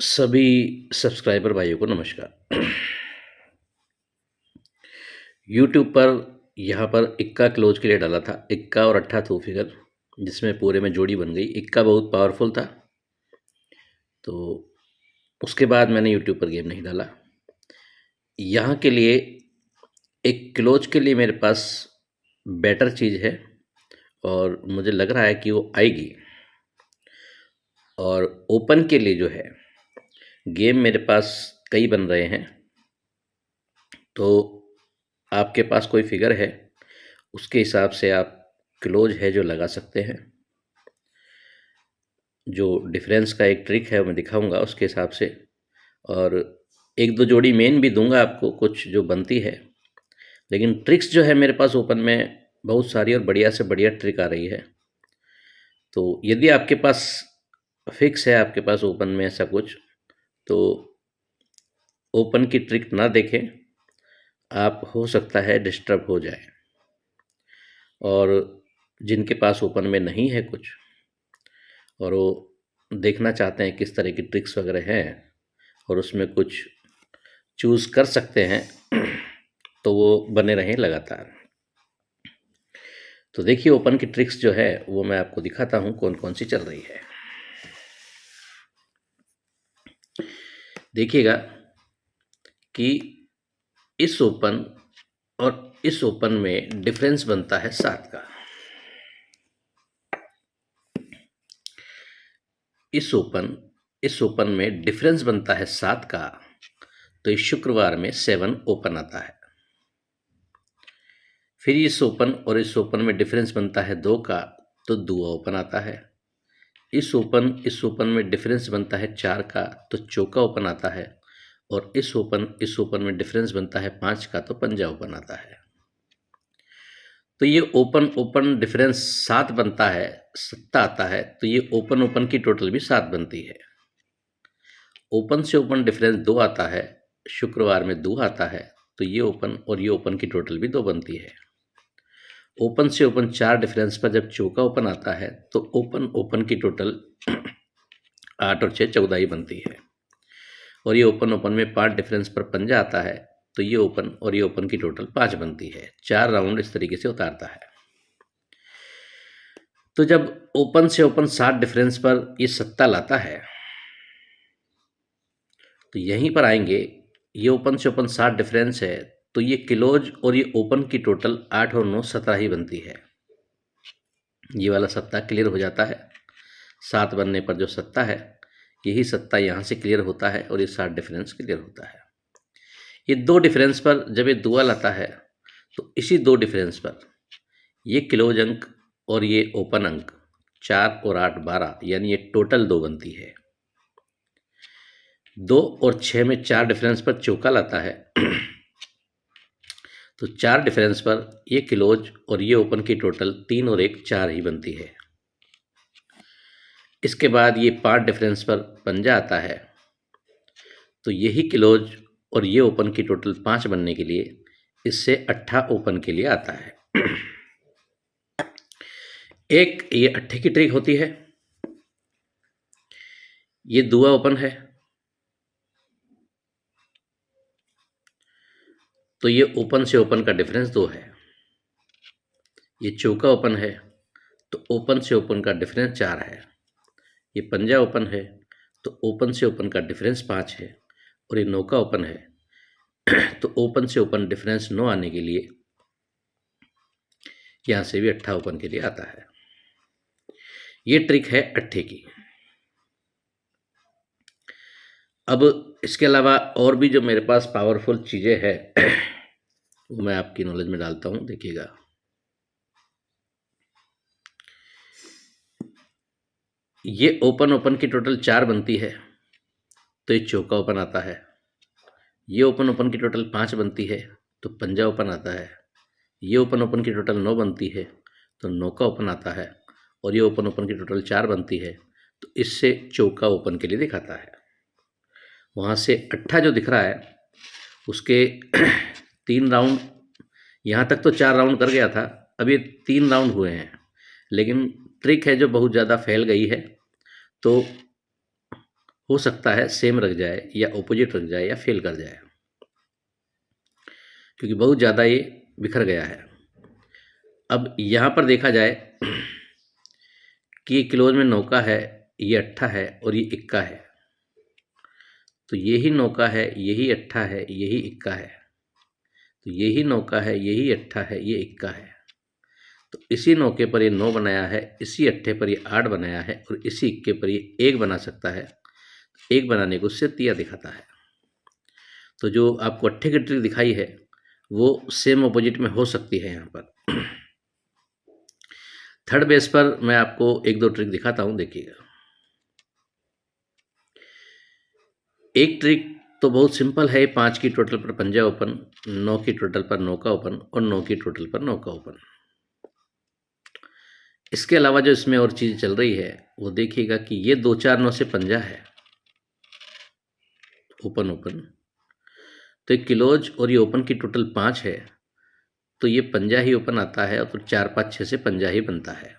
सभी सब्सक्राइबर भाइयों को नमस्कार। यूट्यूब पर यहाँ पर इक्का क्लोज के लिए डाला था, इक्का और अट्ठा थ्रू फिगर, जिसमें पूरे में जोड़ी बन गई। इक्का बहुत पावरफुल था, तो उसके बाद मैंने यूट्यूब पर गेम नहीं डाला। यहाँ के लिए एक क्लोज के लिए मेरे पास बेटर चीज़ है और मुझे लग रहा है कि वो आएगी। और ओपन के लिए जो है गेम मेरे पास कई बन रहे हैं, तो आपके पास कोई फिगर है उसके हिसाब से आप क्लोज है जो लगा सकते हैं। जो डिफरेंस का एक ट्रिक है मैं दिखाऊंगा उसके हिसाब से, और एक दो जोड़ी मेन भी दूंगा आपको कुछ जो बनती है। लेकिन ट्रिक्स जो है मेरे पास ओपन में बहुत सारी और बढ़िया से बढ़िया ट्रिक आ रही है। तो यदि आपके पास फिक्स है, आपके पास ओपन में ऐसा कुछ, तो ओपन की ट्रिक ना देखें, आप हो सकता है डिस्टर्ब हो जाए। और जिनके पास ओपन में नहीं है कुछ और वो देखना चाहते हैं किस तरह की ट्रिक्स वगैरह हैं और उसमें कुछ चूज़ कर सकते हैं, तो वो बने रहें लगातार। तो देखिए ओपन की ट्रिक्स जो है वो मैं आपको दिखाता हूँ कौन कौन सी चल रही है। देखिएगा कि इस ओपन और इस ओपन में डिफरेंस बनता है 7 का। इस ओपन में डिफरेंस बनता है 7 का, तो इस शुक्रवार में 7 ओपन आता है। फिर इस ओपन में डिफरेंस बनता है 2 का, तो दुआ ओपन आता है। इस ओपन में डिफरेंस बनता है 4 का, तो चौका ओपन आता है। और इस ओपन में डिफरेंस बनता है 5 का, तो पंजा ओपन आता है। तो ये ओपन डिफरेंस 7 बनता है, सत्ता आता है, तो ये ओपन की टोटल भी 7 बनती है। ओपन से ओपन डिफरेंस 2 आता है, शुक्रवार में 2 आता है, तो ये ओपन की टोटल भी 2 बनती है। ओपन से ओपन 4 डिफरेंस पर जब चौका ओपन आता है, तो ओपन की टोटल 8 और 6 14 ही बनती है। और ये ओपन में 5 डिफरेंस पर पंजा आता है, तो ये ओपन की टोटल 5 बनती है। 4 राउंड इस तरीके से उतारता है। तो जब ओपन से ओपन 7 डिफरेंस पर ये सत्ता लाता है, तो यहीं पर आएंगे। ये ओपन से ओपन 7 डिफरेंस है, तो ये क्लोज और ये ओपन की टोटल 8 और 9 17 ही बनती है। ये वाला सत्ता क्लियर हो जाता है। 7 बनने पर जो सत्ता है, यही सत्ता यहाँ से क्लियर होता है और ये 7 डिफरेंस क्लियर होता है। ये 2 डिफरेंस पर जब ये दुआ लाता है, तो इसी 2 डिफरेंस पर ये क्लोज अंक और ये ओपन अंक 4 और 8 12, यानी ये टोटल 2 बनती है। 2 और 6 में 4 डिफरेंस पर चौका लाता है, तो 4 डिफरेंस पर ये क्लोज और ये ओपन की टोटल 3 और 1 4 ही बनती है। इसके बाद ये 5 डिफरेंस पर पंजा आता है, तो यही क्लोज और ये ओपन की टोटल 5 बनने के लिए इससे 8 ओपन के लिए आता है। एक ये 8 की ट्रिक होती है। ये दुआ ओपन है, तो ये ओपन से ओपन का डिफरेंस 2 है। ये चौका ओपन है, तो ओपन से ओपन का डिफरेंस 4 है। ये पंजा ओपन है, तो ओपन से ओपन का डिफरेंस 5 है। और ये नौका ओपन है, तो ओपन से ओपन डिफरेंस 9 आने के लिए यहाँ से भी 8 ओपन के लिए आता है। ये ट्रिक है 8 की। अब इसके अलावा और भी जो मेरे पास पावरफुल चीज़ें हैं वो मैं आपकी नॉलेज में डालता हूँ। देखिएगा, ये ओपन की टोटल 4 बनती है, तो ये चौका ओपन आता है। ये ओपन की टोटल 5 बनती है, तो पंजा ओपन आता है। ये ओपन की टोटल 9 बनती है, तो नौका ओपन आता है। और ये ओपन की टोटल 4 बनती है, तो इससे चौका ओपन के लिए दिखाता है। वहाँ से 8 जो दिख रहा है उसके 3 राउंड, यहाँ तक तो 4 राउंड कर गया था, अब ये 3 राउंड हुए हैं। लेकिन ट्रिक है जो बहुत ज़्यादा फैल गई है, तो हो सकता है सेम रख जाए या ऑपोजिट रख जाए या फेल कर जाए, क्योंकि बहुत ज़्यादा ये बिखर गया है। अब यहाँ पर देखा जाए कि ये क्लोज में नौका है, ये अट्ठा है और ये इक्का है, तो यही नौका है, यही अट्ठा है, यही इक्का है, तो यही नौका है, यही अट्ठा है, ये इक्का है। तो इसी नौके पर ये 9 बनाया है, इसी अट्ठे पर ये 8 बनाया है और इसी इक्के पर ये 1 बना सकता है। 1 बनाने को उससे तिया दिखाता है। तो जो आपको अट्ठे की ट्रिक दिखाई है वो सेम ऑपोजिट में हो सकती है यहाँ पर। थर्ड बेस पर मैं आपको एक दो ट्रिक दिखाता हूँ, देखिएगा। एक ट्रिक तो बहुत सिंपल है, 5 की टोटल पर पंजा ओपन, 9 की टोटल पर नौका ओपन और 9 की टोटल पर नौका ओपन। इसके अलावा जो इसमें और चीज़ चल रही है वो देखिएगा कि ये 2 4 9 से पंजा है, ओपन ओपन, तो एक क्लोज और ये ओपन की टोटल 5 है, तो ये पंजा ही ओपन आता है और तो 4 5 6 से पंजा ही बनता है।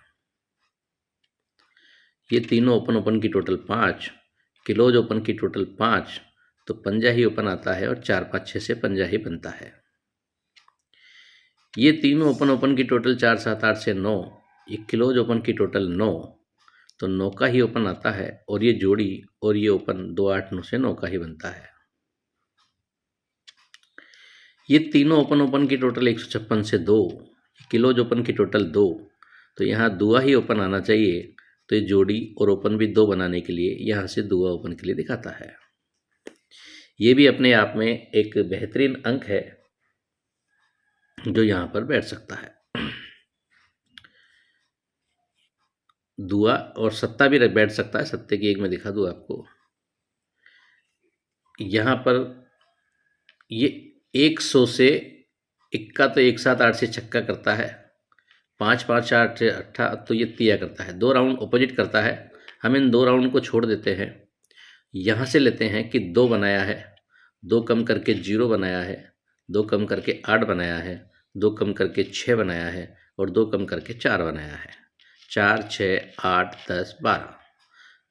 ये तीनों ओपन ओपन की टोटल 5, क्लोज ओपन की टोटल 5, तो पंजा ही ओपन आता है और 4 5 6 से पंजा ही बनता है। ये तीनों ओपन ओपन की टोटल 4 7 8 से 9, ये क्लोज ओपन की टोटल 9, तो 9 का ही ओपन आता है और ये जोड़ी और ये ओपन 2 8 9 से 9 का ही बनता है। ये तीनों ओपन ओपन की टोटल 156 से 2, क्लोज ओपन की टोटल 2, तो यहाँ दुआ ही ओपन आना चाहिए, तो ये जोड़ी और ओपन भी 2 बनाने के लिए यहाँ से दुआ ओपन के लिए दिखाता है। ये भी अपने आप में एक बेहतरीन अंक है जो यहाँ पर बैठ सकता है। दुआ और सत्ता भी बैठ सकता है। सत्ते की एक मैं दिखा दूँ आपको। यहाँ पर ये 100 से इक्का तो 1 7 8 से छक्का करता है, 5 5 8 से अट्ठा, तो ये तिया करता है। 2 राउंड अपोजिट करता है। हम इन 2 राउंड को छोड़ देते हैं, यहाँ से लेते हैं कि 2 बनाया है, 2 कम करके 0 बनाया है, 2 कम करके 8 बनाया है, 2 कम करके 6 बनाया है और 2 कम करके 4 बनाया है। 4 6 8 10 12,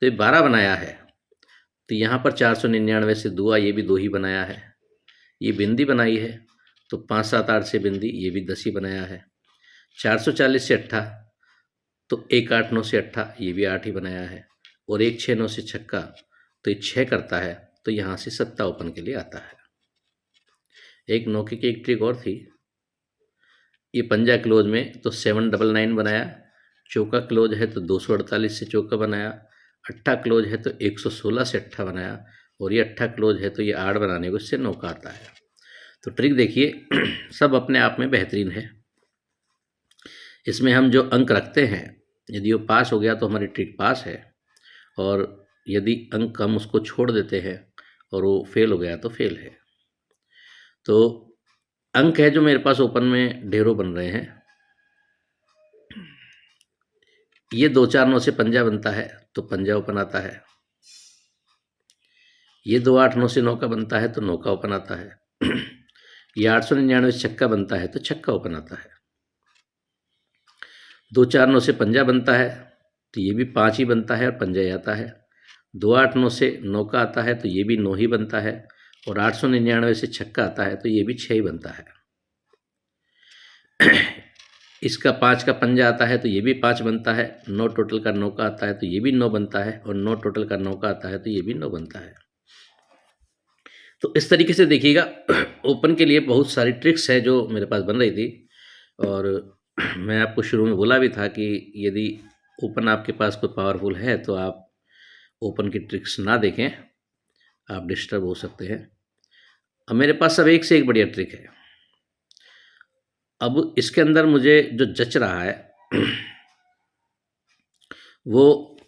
तो ये 12 बनाया है। तो यहाँ पर 499 से दुआ, ये भी 2 ही बनाया है। ये बिंदी बनाई है तो 5 7 8 से बिंदी, ये भी 10 ही बनाया है। 440 से अट्ठा, तो 1 8 9 से अट्ठा, ये भी 8 ही बनाया है और 1 6 9 से छक्का, तो ये 6 करता है, तो यहाँ से सत्ता ओपन के लिए आता है। एक नौके की एक ट्रिक और थी, ये पंजा क्लोज में तो 799 बनाया, चौका क्लोज है तो 248 से चौका बनाया, अट्ठा क्लोज है तो 116 से अट्ठा बनाया और ये अट्ठा क्लोज है तो ये 8 बनाने को इससे नौका आता है। तो ट्रिक देखिए सब अपने आप में बेहतरीन है। इसमें हम जो अंक रखते हैं, यदि वो पास हो गया तो हमारी ट्रिक पास है, और यदि अंक हम उसको छोड़ देते हैं और वो फेल हो गया तो फेल है। तो अंक है जो मेरे पास ओपन में ढेरों बन रहे हैं। ये 2 4 9 से पंजा बनता है तो पंजा ओपन आता है। ये 2 8 9 से नौका बनता है तो नौका ओपन आता है। ये 899 से छक्का बनता है तो छक्का ओपन आता है। 2 4 9 से पंजा बनता है तो ये भी 5 ही बनता है और पंजा ही आता है। 2 8 9 से नौका आता है तो ये भी 9 ही बनता है और 899 से छक्का आता है तो ये भी 6 ही बनता है। इसका 5 का पंजा आता है तो ये भी 5 बनता है। 9 टोटल का नौका आता है तो ये भी 9 बनता है और 9 टोटल का नौका आता है तो ये भी 9 बनता है। तो इस तरीके से देखिएगा ओपन के लिए बहुत सारी ट्रिक्स है जो मेरे पास बन रही थी, और मैं आपको शुरू में बोला भी था कि यदि ओपन आपके पास कोई पावरफुल है तो आप ओपन की ट्रिक्स ना देखें, आप डिस्टर्ब हो सकते हैं। अब मेरे पास सब एक से एक बढ़िया ट्रिक है। अब इसके अंदर मुझे जो जच रहा है वो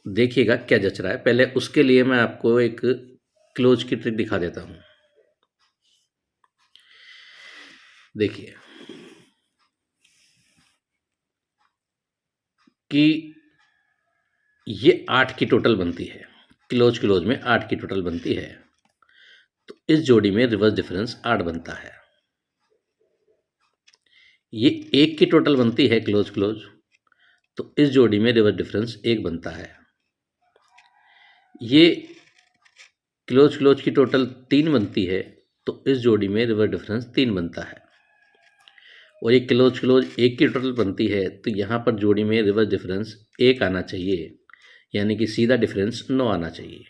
देखिएगा क्या जच रहा है। पहले उसके लिए मैं आपको एक क्लोज की ट्रिक दिखा देता हूँ। देखिए कि ये 8 की टोटल बनती है, क्लोज में 8 की टोटल बनती है, तो इस जोड़ी में रिवर्स डिफरेंस 8 बनता है। ये 1 की टोटल बनती है क्लोज, तो इस जोड़ी में रिवर्स डिफरेंस 1 बनता है। ये क्लोज क्लोज की टोटल 3 बनती है तो इस जोड़ी में रिवर्स डिफरेंस 3 बनता है। और ये क्लोज क्लोज 1 की टोटल बनती है तो यहाँ पर जोड़ी में रिवर्स डिफरेंस 1 आना चाहिए, यानी कि सीधा डिफरेंस 9 आना चाहिए।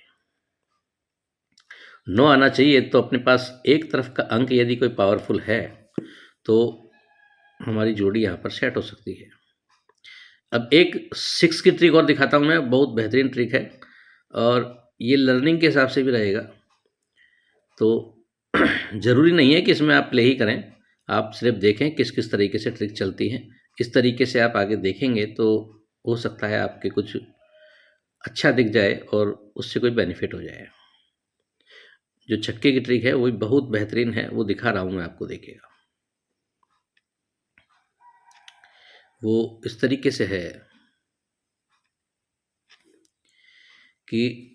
9 आना चाहिए तो अपने पास एक तरफ का अंक यदि कोई पावरफुल है तो हमारी जोड़ी यहाँ पर सेट हो सकती है। अब एक 6 की ट्रिक और दिखाता हूँ मैं, बहुत बेहतरीन ट्रिक है और ये लर्निंग के हिसाब से भी रहेगा। तो ज़रूरी नहीं है कि इसमें आप प्ले ही करें, आप सिर्फ देखें किस किस तरीके से ट्रिक चलती हैं। इस तरीके से आप आगे देखेंगे तो हो सकता है आपके कुछ अच्छा दिख जाए और उससे कोई बेनिफिट हो जाए। जो छक्के की ट्रिक है वो भी बहुत बेहतरीन है, वो दिखा रहा हूँ मैं आपको, देखिएगा। वो इस तरीके से है कि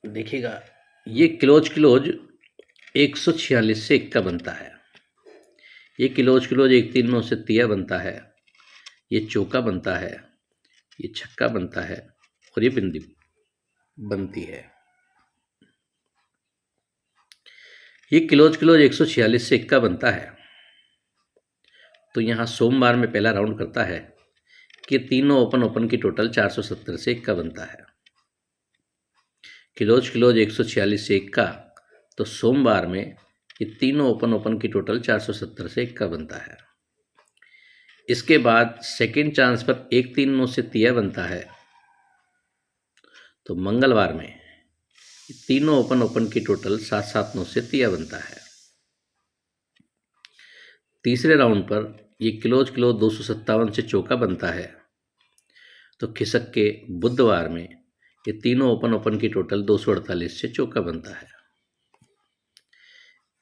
देखिएगा, ये क्लोज क्लोज 146 से 1 का बनता है। ये क्लोज क्लोज 1 3 9 से तिया बनता है। ये चौका बनता है, ये छक्का बनता है और ये बिंदी बनती है। ये क्लोज क्लोज 146 से 1 का बनता है। तो यहाँ सोमवार में पहला राउंड करता है कि तीनों ओपन ओपन की टोटल 470 से 1 का बनता है। क्लोज क्लोज 146 से 1 का, तो सोमवार में ये तीनों ओपन ओपन की टोटल 470 से 1 का बनता है। इसके बाद सेकेंड चांस पर 1 3 9 से तिया बनता है। तो मंगलवार में तीनों ओपन ओपन की टोटल 7 7 9 से तिया बनता है। तीसरे राउंड पर ये क्लोज क्लोज 257 से चौका बनता है। तो खिसक के बुधवार में ये तीनों ओपन ओपन की टोटल 248 से चौका बनता है।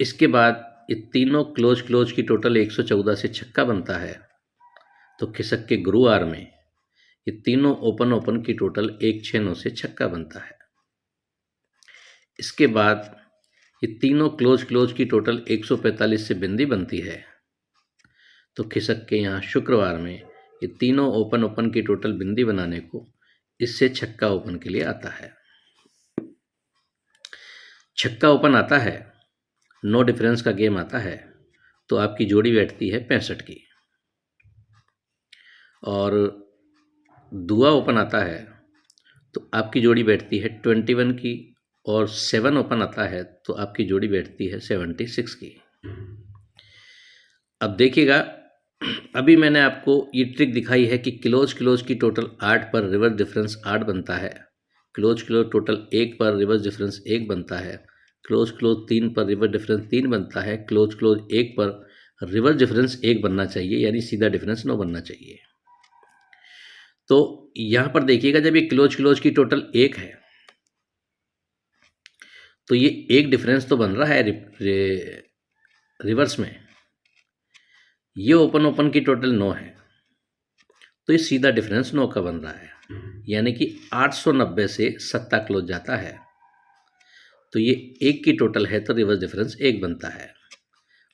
इसके बाद ये तीनों क्लोज क्लोज की टोटल 114 से छक्का बनता है। तो खिसक के गुरुवार में ये तीनों ओपन ओपन की टोटल 169 से छक्का बनता है। इसके बाद ये तीनों क्लोज क्लोज की टोटल 145 से बिंदी बनती है। तो खिसक के यहाँ शुक्रवार में ये तीनों ओपन ओपन की टोटल बिंदी बनाने को इससे छक्का ओपन के लिए आता है। छक्का ओपन आता है, नो डिफरेंस का गेम आता है, तो आपकी जोड़ी बैठती है 65 की। और दुआ ओपन आता है तो आपकी जोड़ी बैठती है 21 की। और 7 ओपन आता है तो आपकी जोड़ी बैठती है 76 की। अब देखिएगा, अभी मैंने आपको ये ट्रिक दिखाई है कि क्लोज क्लोज की टोटल 8 पर रिवर्स डिफरेंस 8 बनता है। क्लोज क्लोज टोटल 1 पर रिवर्स डिफरेंस 1 बनता है। क्लोज क्लोज 3 पर रिवर्स डिफरेंस 3 बनता है। क्लोज क्लोज 1 पर रिवर्स डिफरेंस 1 बनना चाहिए, यानी सीधा डिफरेंस 9 बनना चाहिए। तो यहाँ पर देखिएगा, जब ये क्लोज क्लोज की टोटल 1 है तो ये एक डिफरेंस तो बन रहा है रिवर्स में। ये ओपन ओपन की टोटल 9 है तो ये सीधा डिफरेंस 9 का बन रहा है, यानी कि 890 से 7 क्लोज जाता है। तो ये 1 की टोटल है तो रिवर्स डिफरेंस 1 बनता है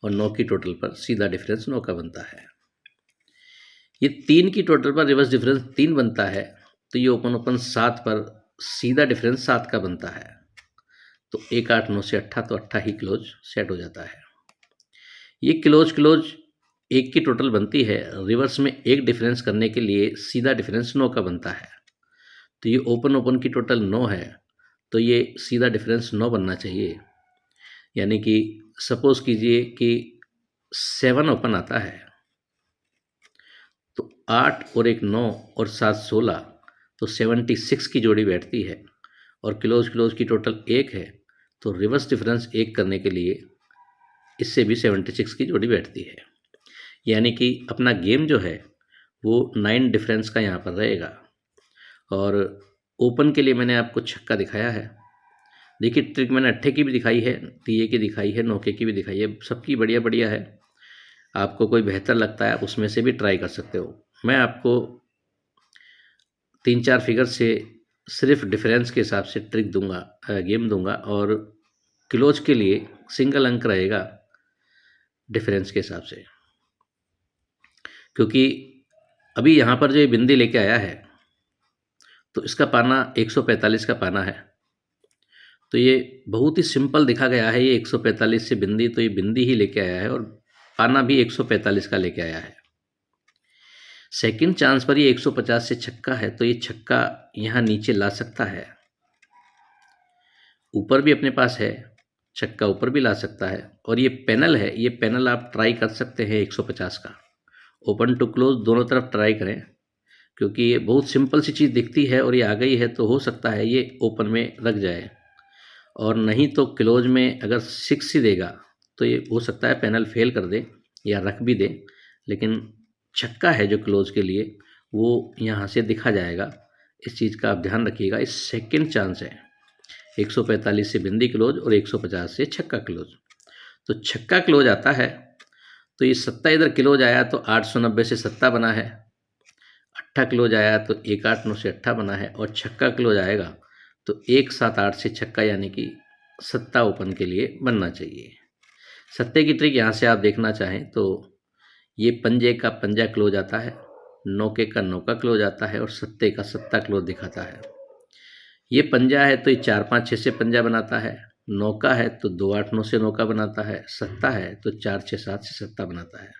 और 9 की टोटल पर सीधा डिफरेंस 9 का बनता है। ये 3 की टोटल पर रिवर्स डिफरेंस 3 बनता है तो ये ओपन ओपन 7 पर सीधा डिफरेंस 7 का बनता है। तो 1 8 9 से 8, तो 8 ही क्लोज सेट हो जाता है। ये क्लोज क्लोज 1 की टोटल बनती है, रिवर्स में 1 डिफरेंस करने के लिए सीधा डिफरेंस 9 का बनता है। तो ये ओपन ओपन की टोटल 9 है तो ये सीधा डिफरेंस 9 बनना चाहिए। यानी कि सपोज कीजिए कि 7 ओपन आता है तो 8 और 1 9 और 7 16, तो 76 की जोड़ी बैठती है। और क्लोज क्लोज की टोटल 1 है तो रिवर्स डिफरेंस 1 करने के लिए इससे भी 76 की जोड़ी बैठती है। यानी कि अपना गेम जो है वो 9 डिफरेंस का यहाँ पर रहेगा। और ओपन के लिए मैंने आपको छक्का दिखाया है। देखिए, ट्रिक मैंने 8 की भी दिखाई है, तिये की दिखाई है, 9 की भी दिखाई है, सबकी बढ़िया बढ़िया है। आपको कोई बेहतर लगता है आप उसमें से भी ट्राई कर सकते हो। मैं आपको 3 4 फिगर से सिर्फ डिफरेंस के हिसाब से ट्रिक दूंगा, गेम दूंगा। और क्लोज के लिए सिंगल अंक रहेगा डिफरेंस के हिसाब से, क्योंकि अभी यहाँ पर जो ये बिंदी लेके आया है तो इसका पाना 145 का पाना है। तो ये बहुत ही सिंपल दिखा गया है। ये 145 से बिंदी, तो ये बिंदी ही लेके आया है और पाना भी 145 का लेके आया है। सेकंड चांस पर ये 150 से छक्का है, तो ये छक्का यहाँ नीचे ला सकता है। ऊपर भी अपने पास है, छक्का ऊपर भी ला सकता है। और ये पैनल है, ये पैनल आप ट्राई कर सकते हैं 150 का। ओपन टू क्लोज दोनों तरफ ट्राई करें, क्योंकि ये बहुत सिंपल सी चीज़ दिखती है और ये आ गई है, तो हो सकता है ये ओपन में रख जाए। और नहीं तो क्लोज में अगर 6 ही देगा तो ये हो सकता है पैनल फेल कर दे या रख भी दे। लेकिन छक्का है जो क्लोज के लिए, वो यहाँ से दिखा जाएगा। इस चीज़ का आप ध्यान रखिएगा। इस सेकंड चांस है 145 से बिंदी क्लोज और 150 से छक्का क्लोज। तो छक्का क्लोज आता है तो ये सत्ता इधर क्लोज आया तो 890 से सत्ता बना है। अट्ठा क्लोज आया तो 189 से अट्ठा बना है। और छक्का क्लोज आएगा तो 178 से छक्का, यानी कि सत्ता ओपन के लिए बनना चाहिए। सत्ते की ट्रिक यहाँ से आप देखना चाहें तो ये पंजे का पंजा क्लोज आता है, नौके का नौका क्लोज आता है और सत्ते का सत्ता क्लोज दिखाता है। ये पंजा है तो ये 4-5-6 से पंजा बनाता है। नौका है तो 2-8-9 से नौका बनाता है। सत्ता है तो 4-6-7 से सत्ता बनाता है।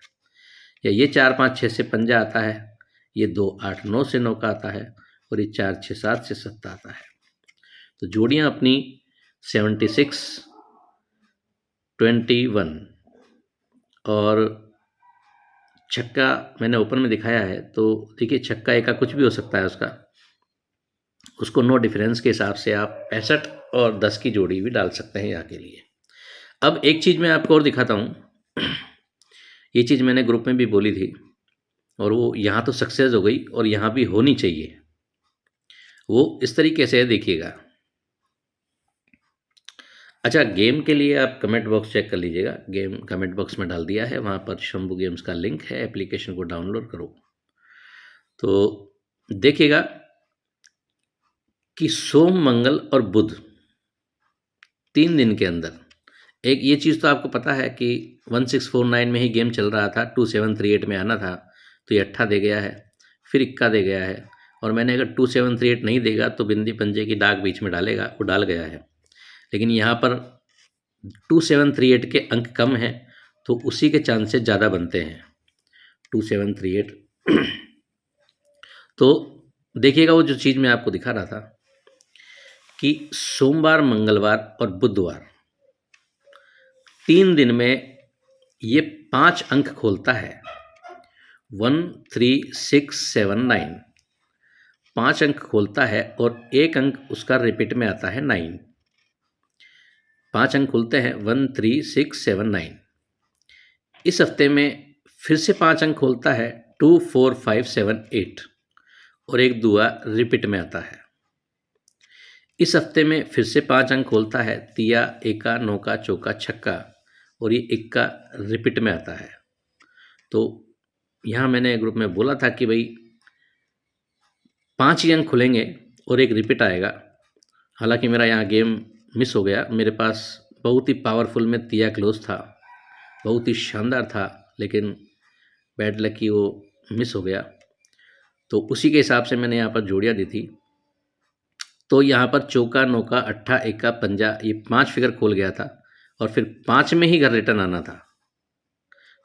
या ये 4-5-6 से पंजा आता है, ये 2-8-9 से नौका आता है और ये 4-6-7 से सत्ता आता है। तो जोड़ियाँ अपनी 76, 21 और छक्का मैंने ओपन में दिखाया है। तो देखिए छक्का एका कुछ भी हो सकता है उसको नो डिफरेंस के हिसाब से आप 65 और 10 की जोड़ी भी डाल सकते हैं यहाँ के लिए। अब एक चीज़ मैं आपको और दिखाता हूँ। ये चीज़ मैंने ग्रुप में भी बोली थी और वो यहाँ तो सक्सेस हो गई और यहाँ भी होनी चाहिए। वो इस तरीके से है, देखिएगा। अच्छा, गेम के लिए आप कमेंट बॉक्स चेक कर लीजिएगा। गेम कमेंट बॉक्स में डाल दिया है, वहाँ पर शंभू गेम्स का लिंक है। एप्लीकेशन को डाउनलोड करो तो देखिएगा कि सोम, मंगल और बुध 3 दिन के अंदर एक ये चीज़ तो आपको पता है कि 1649 में ही गेम चल रहा था, 2738 में आना था, तो ये अट्ठा दे गया है, फिर इक्का दे गया है। और मैंने अगर 2738 नहीं देगा तो बिंदी पंजे की दाग बीच में डालेगा, वो डाल गया है। लेकिन यहाँ पर 2738 के अंक कम हैं तो उसी के चांसेस ज़्यादा बनते हैं, 2738। तो देखिएगा वो जो चीज़ मैं आपको दिखा रहा था कि सोमवार, मंगलवार और बुधवार 3 दिन में ये 5 अंक खोलता है। 1, 3, 6, 7, 9 5 अंक खोलता है और एक अंक उसका रिपीट में आता है 9। 5 अंक खुलते हैं 1, 3, 6, 7, 9। इस हफ्ते में फिर से 5 अंक खोलता है 2, 4, 5, 7, 8 और एक दुआ रिपीट में आता है। इस हफ्ते में फिर से 5 अंक खोलता है तिया, एका, नौका, चौका, छक्का और ये इक्का रिपीट में आता है। तो यहाँ मैंने ग्रुप में बोला था कि भाई 5 ही अंक खुलेंगे और एक रिपीट आएगा। हालांकि मेरा यहाँ गेम मिस हो गया। मेरे पास बहुत ही पावरफुल में तिया क्लोज था, बहुत ही शानदार था, लेकिन बैड लक की वो मिस हो गया। तो उसी के हिसाब से मैंने यहाँ पर जोड़ियाँ दी थी। तो यहाँ पर चौका, नौका, अट्ठा, एका, पंजा, ये 5 फिगर खोल गया था और फिर 5 में ही घर रिटर्न आना था,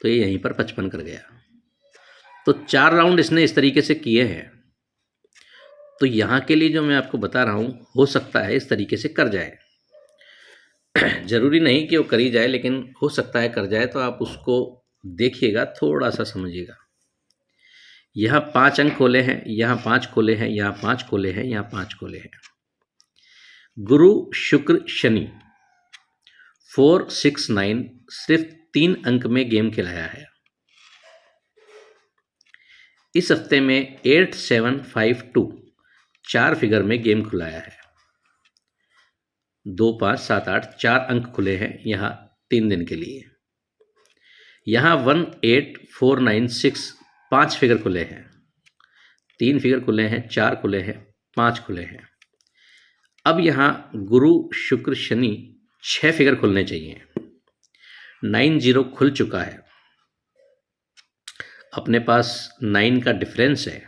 तो ये यहीं पर 55 कर गया। तो 4 राउंड इसने इस तरीके से किए हैं। तो यहाँ के लिए जो मैं आपको बता रहा हूँ, हो सकता है इस तरीके से कर जाए। ज़रूरी नहीं कि वो कर ही जाए, लेकिन हो सकता है कर जाए। तो आप उसको देखिएगा, थोड़ा सा समझिएगा। यहाँ 5 अंक खोले हैं, यहाँ 5 खोले हैं, यहाँ 5 खोले हैं, यहाँ 5 खोले हैं। गुरु, शुक्र, शनि 4, 6, 9 सिर्फ 3 अंक में गेम खिलाया है। इस हफ्ते में 8, 7, 5, 2 4 फिगर में गेम खुलाया है। 2, 5, 7, 8 4 अंक खुले हैं यहाँ 3 दिन के लिए। यहाँ 1, 8, 4, 9, 6 5 फिगर खुले हैं, 3 फिगर खुले हैं, 4 खुले हैं, 5 खुले हैं। अब यहाँ गुरु, शुक्र, शनि 6 फिगर खुलने चाहिए। 9, 0 खुल चुका है। अपने पास 9 का डिफरेंस है।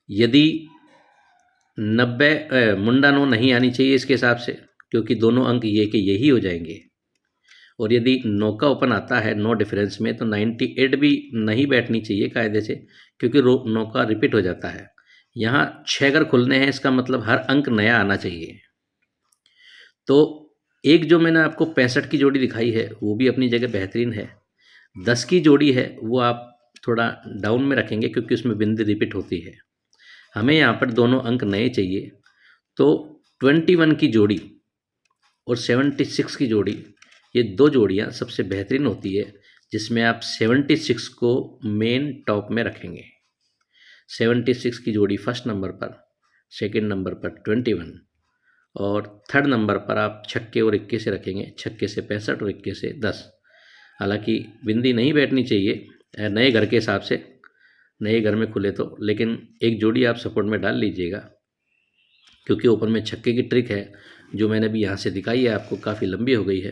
यदि 90 मुंडा 9 नहीं आनी चाहिए इसके हिसाब से, क्योंकि दोनों अंक ये के यही हो जाएंगे। और यदि 9 का ओपन आता है 9 डिफरेंस में, तो 98 भी नहीं बैठनी चाहिए कायदे से, क्योंकि 9 का रिपीट हो जाता है। यहाँ 6 अगर खुलने हैं, इसका मतलब हर अंक नया आना चाहिए। तो एक जो मैंने आपको 65 की जोड़ी दिखाई है वो भी अपनी जगह बेहतरीन है। 10 की जोड़ी है वो आप थोड़ा डाउन में रखेंगे, क्योंकि उसमें बिंदी रिपीट होती है। हमें यहाँ पर दोनों अंक नए चाहिए, तो 21 की जोड़ी और 76 की जोड़ी, ये दो जोड़ियाँ सबसे बेहतरीन होती है, जिसमें आप 76 को मेन टॉप में रखेंगे। 76 की जोड़ी फर्स्ट नंबर पर, सेकंड नंबर पर 21 और थर्ड नंबर पर आप छक्के और इक्के से रखेंगे। छक्के से 65 और इक्के से 10। हालांकि बिंदी नहीं बैठनी चाहिए नए घर के हिसाब से, नए घर में खुले तो, लेकिन एक जोड़ी आप सपोर्ट में डाल लीजिएगा, क्योंकि ओपन में छक्के की ट्रिक है जो मैंने भी यहाँ से दिखाई है आपको, काफ़ी लंबी हो गई है।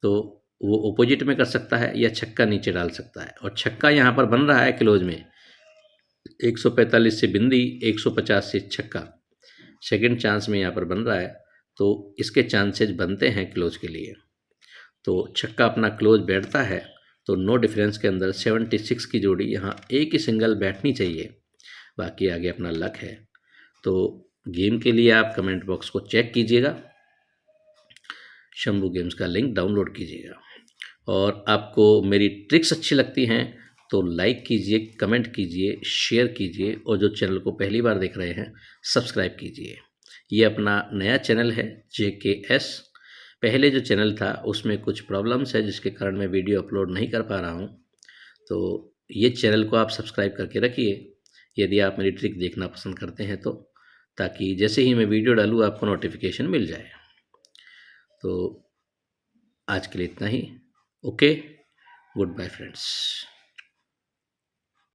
तो वो ओपोजिट में कर सकता है या छक्का नीचे डाल सकता है। और छक्का यहाँ पर बन रहा है क्लोज में 145 से बिंदी, 150 से छक्का, सेकंड चांस में यहाँ पर बन रहा है, तो इसके चांसेज बनते हैं क्लोज के लिए। तो छक्का अपना क्लोज बैठता है, तो नो डिफरेंस के अंदर 76 की जोड़ी यहाँ एक ही सिंगल बैठनी चाहिए, बाकी आगे अपना लक है। तो गेम के लिए आप कमेंट बॉक्स को चेक कीजिएगा, शंभू गेम्स का लिंक डाउनलोड कीजिएगा। और आपको मेरी ट्रिक्स अच्छी लगती हैं तो लाइक कीजिए, कमेंट कीजिए, शेयर कीजिए, और जो चैनल को पहली बार देख रहे हैं सब्सक्राइब कीजिए। ये अपना नया चैनल है JKS। पहले जो चैनल था उसमें कुछ प्रॉब्लम्स है जिसके कारण मैं वीडियो अपलोड नहीं कर पा रहा हूँ, तो ये चैनल को आप सब्सक्राइब करके रखिए यदि आप मेरी ट्रिक देखना पसंद करते हैं तो, ताकि जैसे ही मैं वीडियो डालूँ आपको नोटिफिकेशन मिल जाए। तो आज के लिए इतना ही। Okay, goodbye friends.